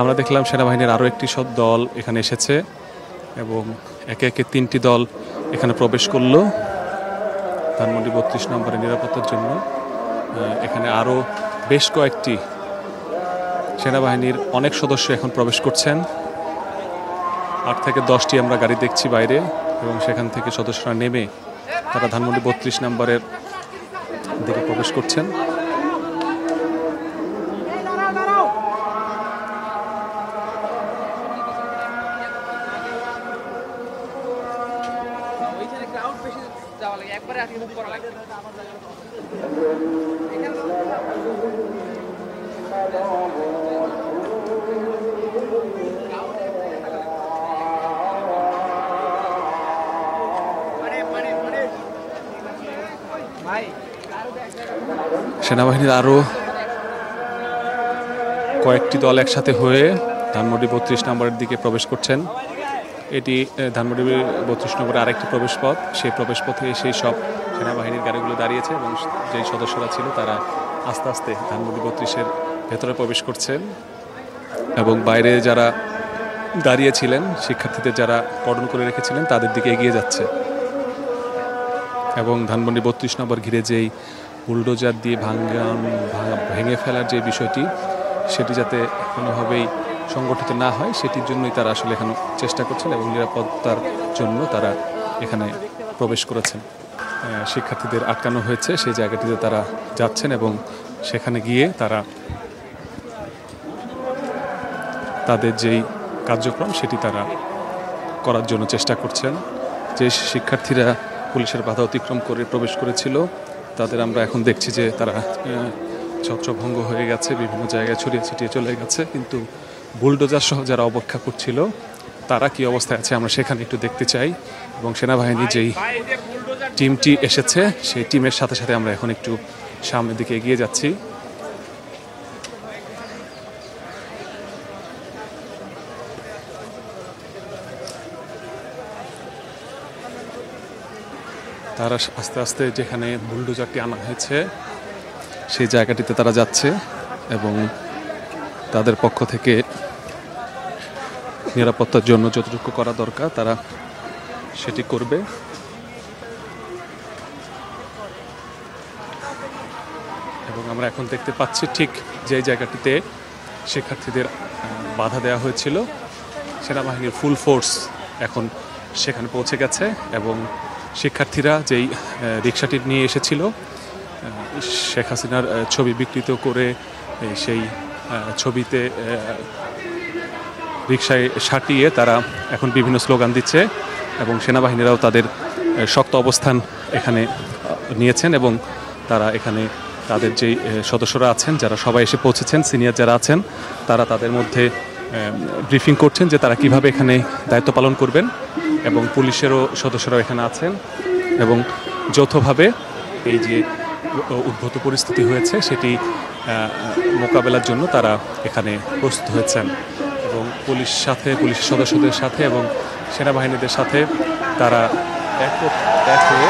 আমরা দেখলাম সেনাবাহিনীর আরও একটি দল এখানে এসেছে এবং একে একে 3টি দল এখানে প্রবেশ করলো ধানমন্ডি 32 নম্বরের নিরাপত্তার জন্য। এখানে আরও বেশ কয়েকটি সেনাবাহিনীর অনেক সদস্য এখন প্রবেশ করছেন। 8 থেকে 10টি আমরা গাড়ি দেখছি বাইরে এবং সেখান থেকে সদস্যরা নেমে তারা ধানমন্ডি 32 নম্বরের দিকে প্রবেশ করছেন। সেনাবাহিনীর আরও কয়েকটি দল একসাথে হয়ে ধানমন্ডি 32 নম্বরের দিকে প্রবেশ করছেন। এটি ধানমন্ডি 32 নম্বরের আরেকটি প্রবেশ পথ। সেই প্রবেশ পথে সেই সব সেনাবাহিনীর গাড়িগুলো দাঁড়িয়েছে এবং যেই সদস্যরা ছিল তারা আস্তে আস্তে ধানমন্ডি 32-এর ভেতরে প্রবেশ করছেন এবং বাইরে যারা দাঁড়িয়েছিলেন শিক্ষার্থীদের যারা কর্ডন করে রেখেছিলেন তাদের দিকে এগিয়ে যাচ্ছে এবং ধানমন্ডি 32 নম্বর ঘিরে যেই বুলডোজার দিয়ে ভেঙে ফেলার যে বিষয়টি সেটি যাতে কোনোভাবেই সংগঠিত না হয় সেটির জন্যই তারা আসলে এখানে চেষ্টা করছেন এবং নিরাপত্তার জন্য তারা এখানে প্রবেশ করেছেন। শিক্ষার্থীদের আটকানো হয়েছে সেই জায়গাটিতে তারা যাচ্ছেন এবং সেখানে গিয়ে তারা তাদের যেই কার্যক্রম সেটি তারা করার জন্য চেষ্টা করছেন। যে শিক্ষার্থীরা পুলিশের বাধা অতিক্রম করে প্রবেশ করেছিল তাদের আমরা এখন দেখছি যে তারা ছত্রভঙ্গ হয়ে গেছে, বিভিন্ন জায়গায় ছড়িয়ে ছিটিয়ে চলে গেছে, কিন্তু বুলডোজার সহ যারা অপেক্ষা করছিল তারা কি অবস্থায় আছে আমরা সেখানে একটু দেখতে চাই এবং সেনাবাহিনী যেই টিমটি এসেছে সেই টিমের সাথে সাথে আমরা এখন একটু সামনের দিকে এগিয়ে যাচ্ছি। তারা আস্তে আস্তে যেখানে বুলডোজারটি আনা হয়েছে সেই জায়গাটিতে তারা যাচ্ছে এবং তাদের পক্ষ থেকে নিরাপত্তার জন্য যতটুকু করা দরকার তারা সেটি করবে। এবং আমরা এখন দেখতে পাচ্ছি ঠিক যে জায়গাটিতে শিক্ষার্থীদের বাধা দেওয়া হয়েছিল সেনাবাহিনীর ফুল ফোর্স এখন সেখানে পৌঁছে গেছে এবং শিক্ষার্থীরা যেই রিক্সাটি নিয়ে এসেছিল শেখ হাসিনার ছবি বিকৃত করে সেই ছবিতে রিক্সায় সাটিয়ে তারা এখন বিভিন্ন স্লোগান দিচ্ছে এবং সেনাবাহিনীরাও তাদের শক্ত অবস্থান এখানে নিয়েছেন এবং তারা এখানে তাদের যেই সদস্যরা আছেন যারা সবাই এসে পৌঁছেছেন সিনিয়র যারা আছেন তারা তাদের মধ্যে ব্রিফিং করছেন যে তারা কিভাবে এখানে দায়িত্ব পালন করবেন এবং পুলিশেরও সদস্যরাও এখানে আছেন এবং যৌথভাবে এই যে উদ্ভূত পরিস্থিতি হয়েছে সেটি মোকাবেলার জন্য তারা এখানে প্রস্তুত হয়েছেন এবং পুলিশ সদস্যদের সাথে এবং সেনাবাহিনীদের সাথে তারা এক হয়ে